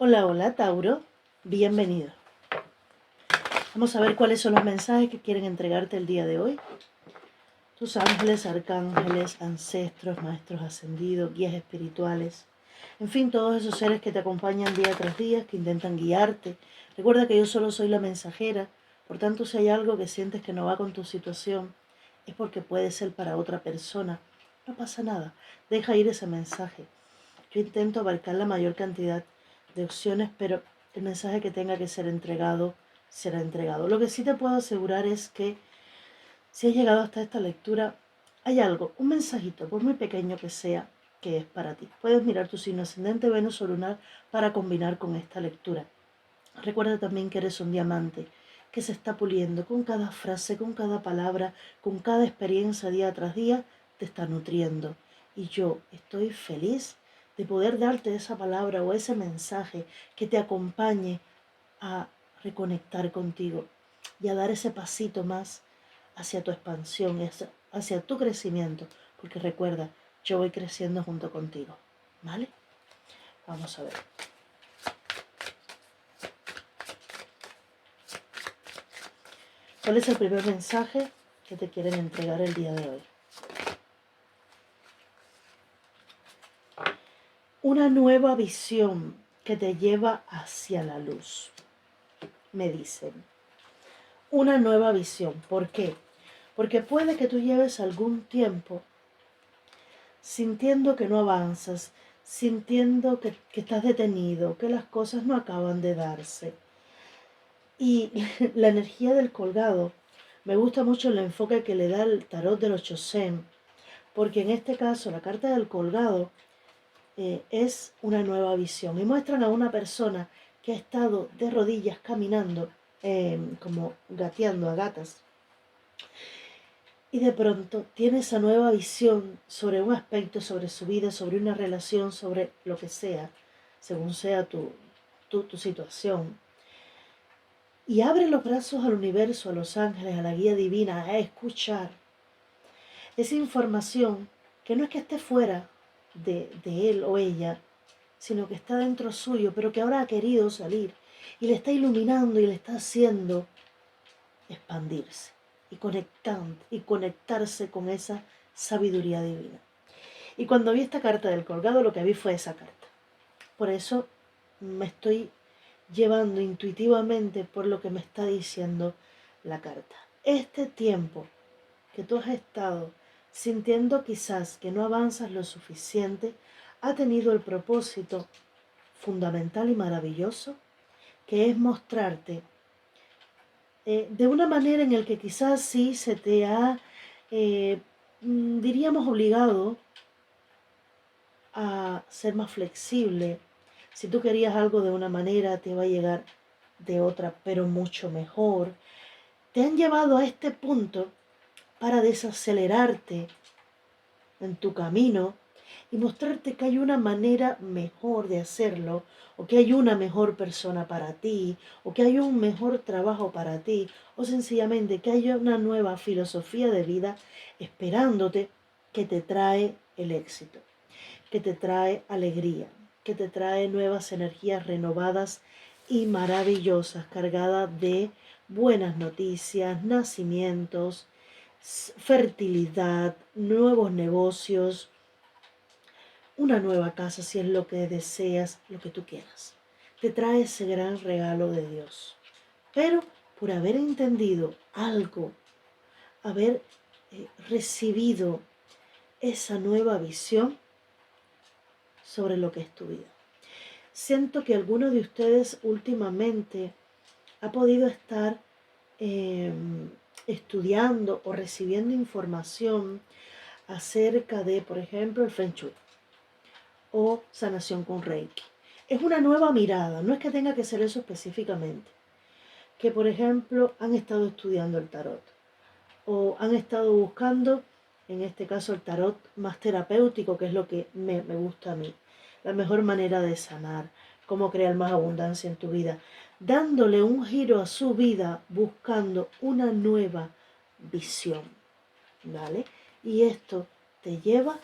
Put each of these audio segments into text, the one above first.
Hola, hola, Tauro. Bienvenido. Vamos a ver cuáles son los mensajes que quieren entregarte el día de hoy. Tus ángeles, arcángeles, ancestros, maestros ascendidos, guías espirituales. En fin, todos esos seres que te acompañan día tras día, que intentan guiarte. Recuerda que yo solo soy la mensajera. Por tanto, si hay algo que sientes que no va con tu situación, es porque puede ser para otra persona. No pasa nada. Deja ir ese mensaje. Yo intento abarcar la mayor cantidad de opciones, pero el mensaje que tenga que ser entregado, será entregado. Lo que sí te puedo asegurar es que si has llegado hasta esta lectura, hay algo, un mensajito, por muy pequeño que sea, que es para ti. Puedes mirar tu signo ascendente, Venus o lunar para combinar con esta lectura. Recuerda también que eres un diamante que se está puliendo con cada frase, con cada palabra, con cada experiencia día tras día, te está nutriendo. Y yo estoy feliz de poder darte esa palabra o ese mensaje que te acompañe a reconectar contigo y a dar ese pasito más hacia tu expansión, hacia tu crecimiento, porque recuerda, yo voy creciendo junto contigo, ¿vale? Vamos a ver. ¿Cuál es el primer mensaje que te quieren entregar el día de hoy? Una nueva visión que te lleva hacia la luz, me dicen. Una nueva visión. ¿Por qué? Porque puede que tú lleves algún tiempo sintiendo que no avanzas, sintiendo que estás detenido, que las cosas no acaban de darse. Y la energía del colgado, me gusta mucho el enfoque que le da el tarot de los Chosen, porque en este caso la carta del colgado es una nueva visión y muestran a una persona que ha estado de rodillas caminando, como gateando a gatas, y de pronto tiene esa nueva visión sobre un aspecto, sobre su vida, sobre una relación, sobre lo que sea, según sea tu situación. Y abre los brazos al universo, a los ángeles, a la guía divina, a escuchar esa información que no es que esté fuera de él o ella, sino que está dentro suyo, pero que ahora ha querido salir y le está iluminando y le está haciendo expandirse y conectarse con esa sabiduría divina. Y cuando vi esta carta del colgado, lo que vi fue esa carta. Por eso me estoy llevando intuitivamente por lo que me está diciendo la carta. Este tiempo que tú has estado sintiendo quizás que no avanzas lo suficiente, ha tenido el propósito fundamental y maravilloso, que es mostrarte de una manera en la que quizás sí se te ha, diríamos, obligado a ser más flexible. Si tú querías algo de una manera, te va a llegar de otra, pero mucho mejor. Te han llevado a este punto para desacelerarte en tu camino y mostrarte que hay una manera mejor de hacerlo, o que hay una mejor persona para ti, o que hay un mejor trabajo para ti, o sencillamente que hay una nueva filosofía de vida esperándote, que te trae el éxito, que te trae alegría, que te trae nuevas energías renovadas y maravillosas, cargadas de buenas noticias, nacimientos, fertilidad, nuevos negocios, una nueva casa si es lo que deseas, lo que tú quieras. Te trae ese gran regalo de Dios. Pero por haber entendido algo, haber recibido esa nueva visión sobre lo que es tu vida. Siento que alguno de ustedes últimamente ha podido estar estudiando o recibiendo información acerca de, por ejemplo, el Feng Shui o sanación con Reiki. Es una nueva mirada, no es que tenga que ser eso específicamente. Que, por ejemplo, han estado estudiando el tarot o han estado buscando, en este caso, el tarot más terapéutico, que es lo que me gusta a mí. La mejor manera de sanar, cómo crear más abundancia en tu vida, dándole un giro a su vida, buscando una nueva visión, ¿vale? Y esto te lleva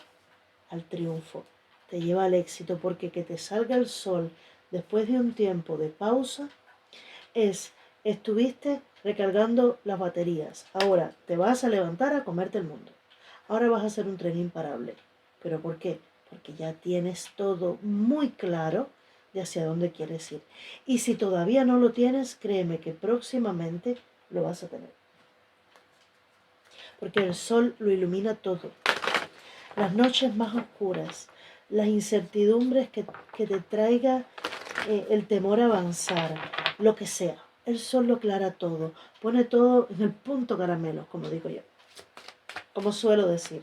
al triunfo, te lleva al éxito, porque que te salga el sol después de un tiempo de pausa, es, estuviste recargando las baterías, ahora te vas a levantar a comerte el mundo. Ahora vas a hacer un tren imparable. ¿Pero por qué? Porque ya tienes todo muy claro de hacia dónde quieres ir. Y si todavía no lo tienes, créeme que próximamente lo vas a tener. Porque el sol lo ilumina todo. Las noches más oscuras, las incertidumbres que te traiga el temor a avanzar, lo que sea. El sol lo aclara todo, pone todo en el punto caramelo, como digo yo, como suelo decir.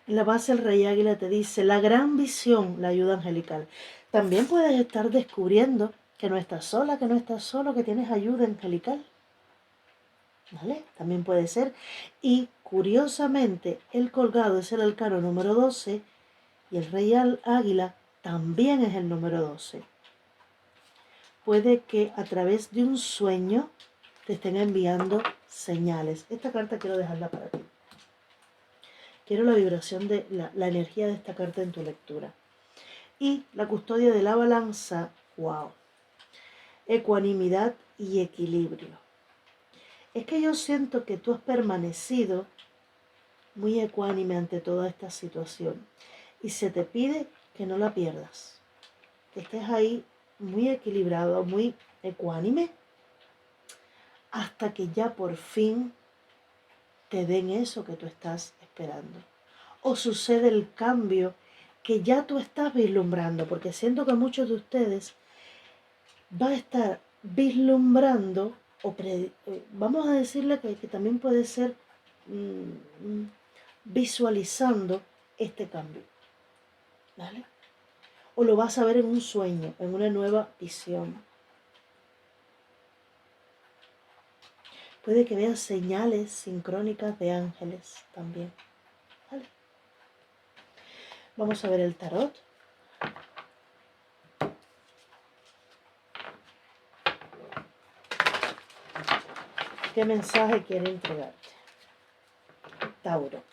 En la base el rey águila te dice, la gran visión, la ayuda angelical. También puedes estar descubriendo que no estás sola, que no estás solo, que tienes ayuda angelical. ¿Vale? También puede ser. Y curiosamente, el colgado es el arcano número 12 y el rey águila también es el número 12. Puede que a través de un sueño te estén enviando señales. Esta carta quiero dejarla para ti. Quiero la vibración de la energía de esta carta en tu lectura. Y la custodia de la balanza, wow. Ecuanimidad y equilibrio. Es que yo siento que tú has permanecido muy ecuánime ante toda esta situación. Y se te pide que no la pierdas. Que estés ahí muy equilibrado, muy ecuánime, hasta que ya por fin te den eso que tú estás esperando. O sucede el cambio que ya tú estás vislumbrando, porque siento que muchos de ustedes va a estar vislumbrando, vamos a decirle que también puede ser visualizando este cambio, ¿vale? O lo vas a ver en un sueño, en una nueva visión. Puede que veas señales sincrónicas de ángeles también, ¿vale? Vamos a ver el tarot. ¿Qué mensaje quiere entregarte? Tauro.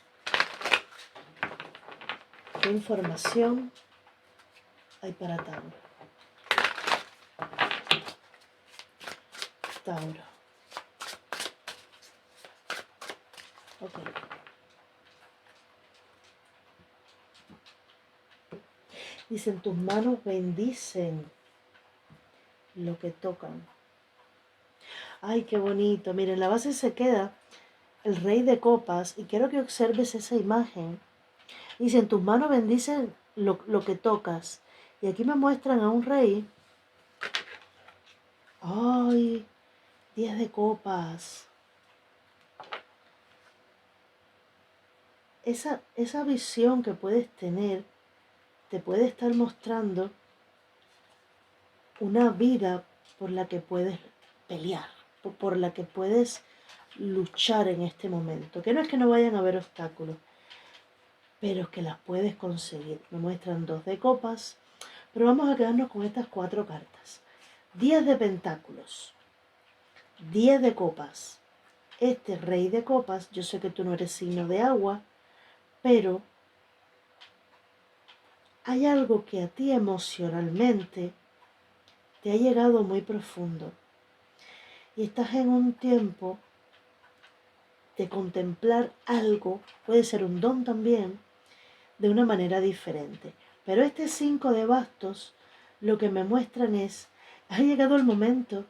¿Qué información hay para Tauro? Tauro. Ok. Dicen, tus manos bendicen lo que tocan. Ay, qué bonito. Miren, la base se queda el rey de copas y quiero que observes esa imagen. Dicen, tus manos bendicen lo que tocas. Y aquí me muestran a un rey. Ay, 10 de copas. Esa visión que puedes tener te puede estar mostrando una vida por la que puedes pelear, por la que puedes luchar en este momento. Que no es que no vayan a haber obstáculos, pero es que las puedes conseguir. Me muestran 2 de copas, pero vamos a quedarnos con estas 4 cartas. 10 de pentáculos, 10 de copas. Este rey de copas, yo sé que tú no eres signo de agua, pero hay algo que a ti emocionalmente te ha llegado muy profundo. Y estás en un tiempo de contemplar algo, puede ser un don también, de una manera diferente. Pero este 5 de bastos lo que me muestran es, ha llegado el momento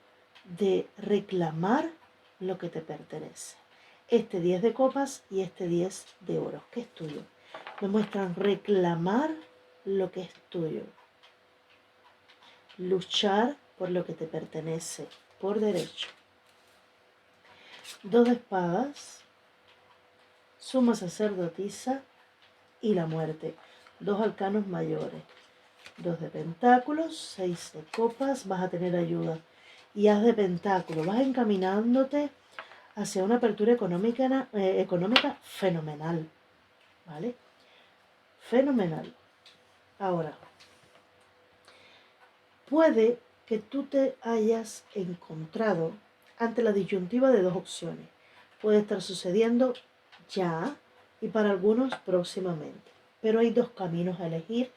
de reclamar lo que te pertenece. Este 10 de copas y este 10 de oros, que es tuyo. Me muestran reclamar lo que es tuyo. Luchar por lo que te pertenece, por derecho. 2 de espadas, suma sacerdotisa y la muerte. 2 arcanos mayores. 2 de pentáculos, 6 de copas, vas a tener ayuda. Y as de pentáculos, vas encaminándote hacia una apertura económica fenomenal. ¿Vale? Fenomenal. Ahora, puede que tú te hayas encontrado ante la disyuntiva de 2 opciones. Puede estar sucediendo ya y para algunos próximamente. pero hay dos caminos a elegir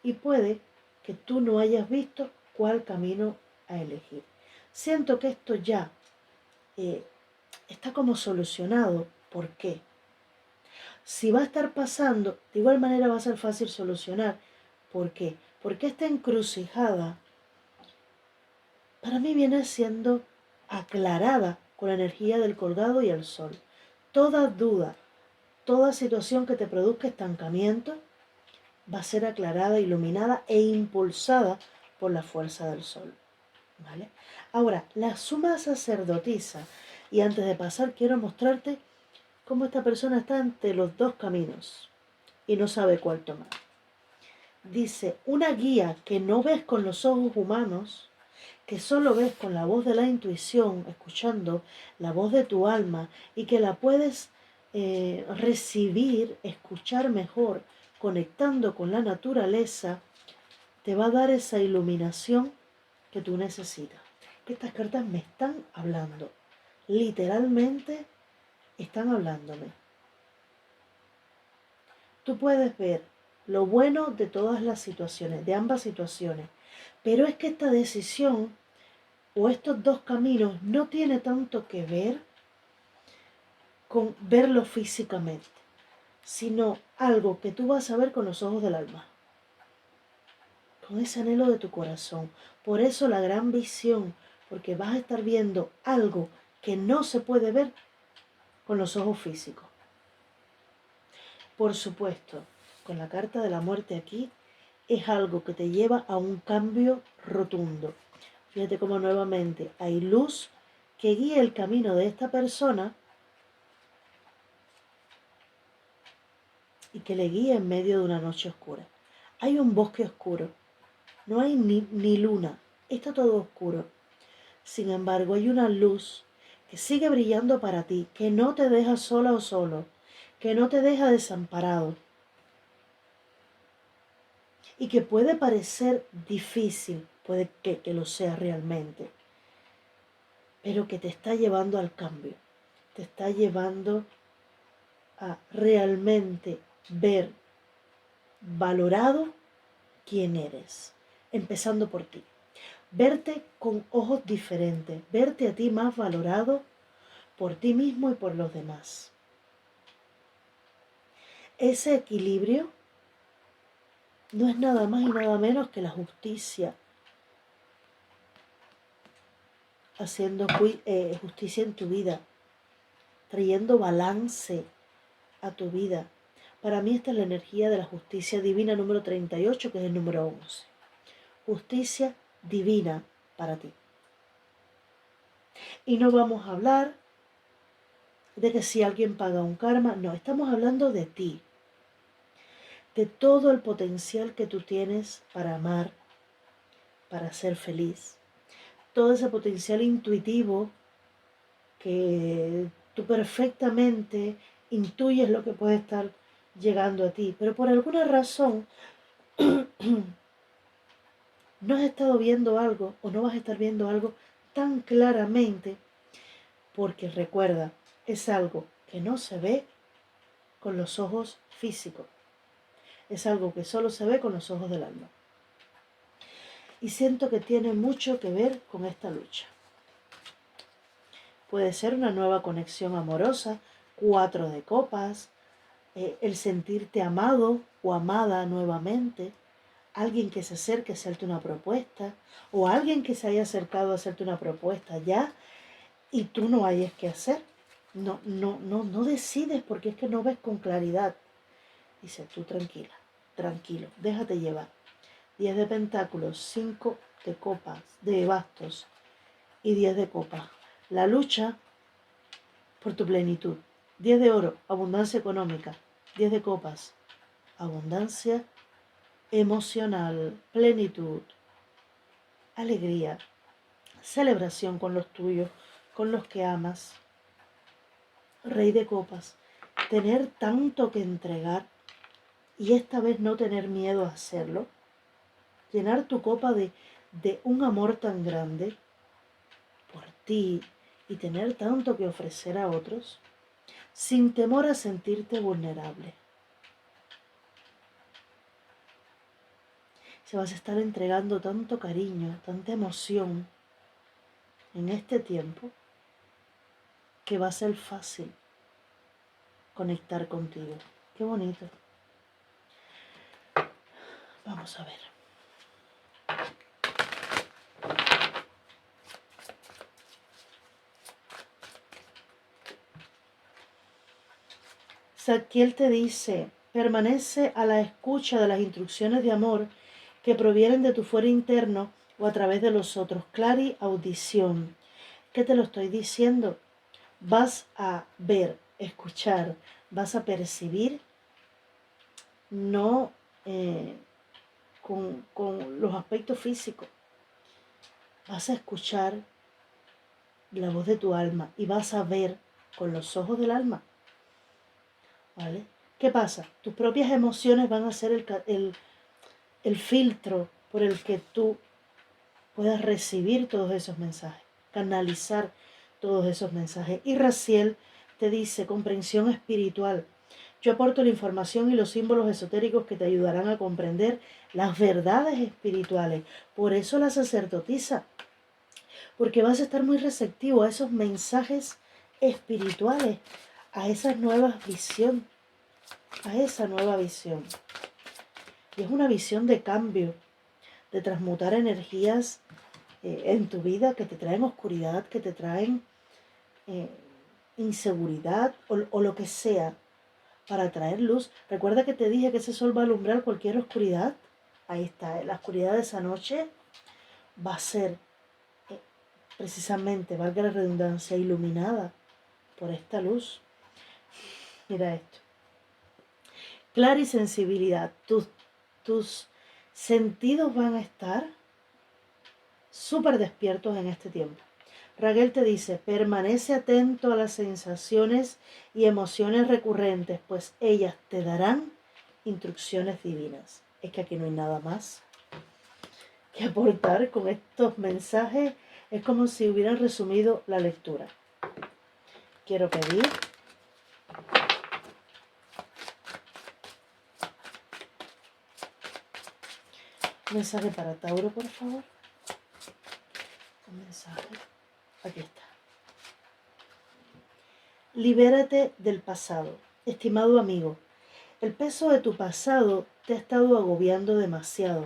y puede que tú no hayas visto cuál camino a elegir. Siento que esto ya está como solucionado. ¿Por qué? Si va a estar pasando, de igual manera va a ser fácil solucionar. ¿Por qué? Porque esta encrucijada para mí viene siendo aclarada con la energía del colgado y el sol. Toda duda, toda situación que te produzca estancamiento va a ser aclarada, iluminada e impulsada por la fuerza del sol. ¿Vale? Ahora, la suma sacerdotisa, y antes de pasar quiero mostrarte cómo esta persona está entre los dos caminos y no sabe cuál tomar. Dice, una guía que no ves con los ojos humanos, que solo ves con la voz de la intuición, escuchando la voz de tu alma y que la puedes recibir, escuchar mejor, conectando con la naturaleza, te va a dar esa iluminación que tú necesitas. Estas cartas me están hablando, literalmente están hablándome. Tú puedes ver lo bueno de todas las situaciones, de ambas situaciones, pero es que esta decisión o estos dos caminos no tiene tanto que ver con verlo físicamente, sino algo que tú vas a ver con los ojos del alma, con ese anhelo de tu corazón. Por eso la gran visión, porque vas a estar viendo algo que no se puede ver con los ojos físicos. Por supuesto, con la carta de la muerte aquí, es algo que te lleva a un cambio rotundo. Fíjate cómo nuevamente hay luz que guía el camino de esta persona y que le guía en medio de una noche oscura. Hay un bosque oscuro, no hay ni luna, está todo oscuro. Sin embargo, hay una luz que sigue brillando para ti, que no te deja sola o solo, que no te deja desamparado y que puede parecer difícil, puede que lo sea realmente, pero que te está llevando al cambio, te está llevando a realmente ver valorado quién eres, empezando por ti. Verte con ojos diferentes, verte a ti más valorado por ti mismo y por los demás. Ese equilibrio no es nada más y nada menos que la justicia, haciendo justicia en tu vida, trayendo balance a tu vida. Para mí esta es la energía de la justicia divina número 38, que es el número 11. Justicia divina para ti. Y no vamos a hablar de que si alguien paga un karma, no, estamos hablando de ti, de todo el potencial que tú tienes para amar, para ser feliz, todo ese potencial intuitivo que tú perfectamente intuyes lo que puede estar llegando a ti, pero por alguna razón no has estado viendo algo o no vas a estar viendo algo tan claramente, porque recuerda, es algo que no se ve con los ojos físicos, es algo que solo se ve con los ojos del alma. Y siento que tiene mucho que ver con esta lucha. Puede ser una nueva conexión amorosa, 4 de copas, el sentirte amado o amada nuevamente, alguien que se acerque a hacerte una propuesta, o alguien que se haya acercado a hacerte una propuesta ya y tú no hayas que hacer. No decides porque es que no ves con claridad. Dice, tú tranquila, tranquilo, déjate llevar. 10 de pentáculos, 5 de copas, de bastos y 10 de copas. La lucha por tu plenitud. 10 de oro, abundancia económica. 10 de copas, abundancia emocional, plenitud, alegría, celebración con los tuyos, con los que amas. Rey de copas, tener tanto que entregar y esta vez no tener miedo a hacerlo. Llenar tu copa de un amor tan grande por ti y tener tanto que ofrecer a otros, sin temor a sentirte vulnerable. Se vas a estar entregando tanto cariño, tanta emoción en este tiempo que va a ser fácil conectar contigo. Qué bonito. Vamos a ver. Zadkiel te dice, permanece a la escucha de las instrucciones de amor que provienen de tu fuero interno o a través de los otros. Clari audición. ¿Qué te lo estoy diciendo? Vas a ver, escuchar, vas a percibir, no con los aspectos físicos. Vas a escuchar la voz de tu alma y vas a ver con los ojos del alma. ¿Vale? ¿Qué pasa? Tus propias emociones van a ser el filtro por el que tú puedas recibir todos esos mensajes, canalizar todos esos mensajes. Y Raziel te dice, comprensión espiritual. Yo aporto la información y los símbolos esotéricos que te ayudarán a comprender las verdades espirituales. Por eso la sacerdotisa, porque vas a estar muy receptivo a esos mensajes espirituales, a esa nueva visión, a esa nueva visión. Y es una visión de cambio, de transmutar energías en tu vida que te traen oscuridad, que te traen inseguridad o lo que sea, para traer luz. Recuerda que te dije que ese sol va a alumbrar cualquier oscuridad. Ahí está, la oscuridad de esa noche va a ser precisamente, valga la redundancia, iluminada por esta luz. Mira esto. Clarisensibilidad. Tus sentidos van a estar súper despiertos en este tiempo. Raquel te dice, permanece atento a las sensaciones y emociones recurrentes, pues ellas te darán instrucciones divinas. Es que aquí no hay nada más que aportar con estos mensajes. Es como si hubieran resumido la lectura. Quiero pedir un mensaje para Tauro, por favor. Un mensaje. Aquí está. Libérate del pasado. Estimado amigo, el peso de tu pasado te ha estado agobiando demasiado.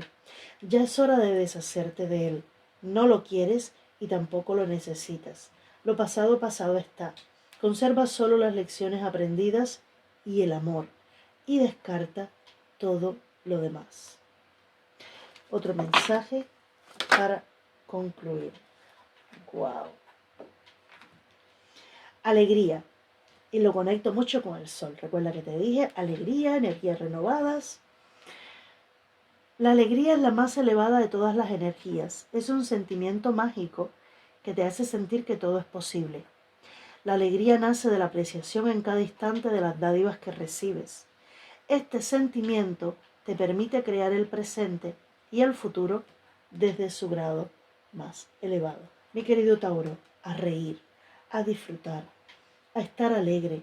Ya es hora de deshacerte de él. No lo quieres y tampoco lo necesitas. Lo pasado pasado está. Conserva solo las lecciones aprendidas y el amor. Y descarta todo lo demás. Otro mensaje para concluir. Wow. Alegría. Y lo conecto mucho con el sol. Recuerda que te dije, alegría, energías renovadas. La alegría es la más elevada de todas las energías. Es un sentimiento mágico que te hace sentir que todo es posible. La alegría nace de la apreciación en cada instante de las dádivas que recibes. Este sentimiento te permite crear el presente y el futuro desde su grado más elevado. Mi querido Tauro, a reír, a disfrutar, a estar alegre.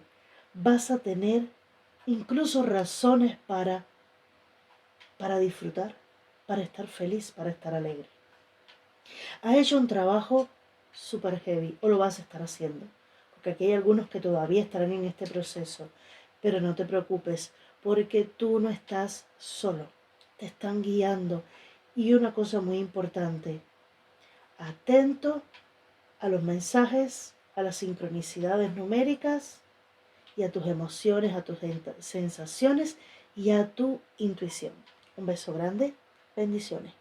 Vas a tener incluso razones para disfrutar, para estar feliz, para estar alegre. Has hecho un trabajo súper heavy, o lo vas a estar haciendo, porque aquí hay algunos que todavía estarán en este proceso, pero no te preocupes, porque tú no estás solo, te están guiando. Y una cosa muy importante, atento a los mensajes, a las sincronicidades numéricas y a tus emociones, a tus sensaciones y a tu intuición. Un beso grande, bendiciones.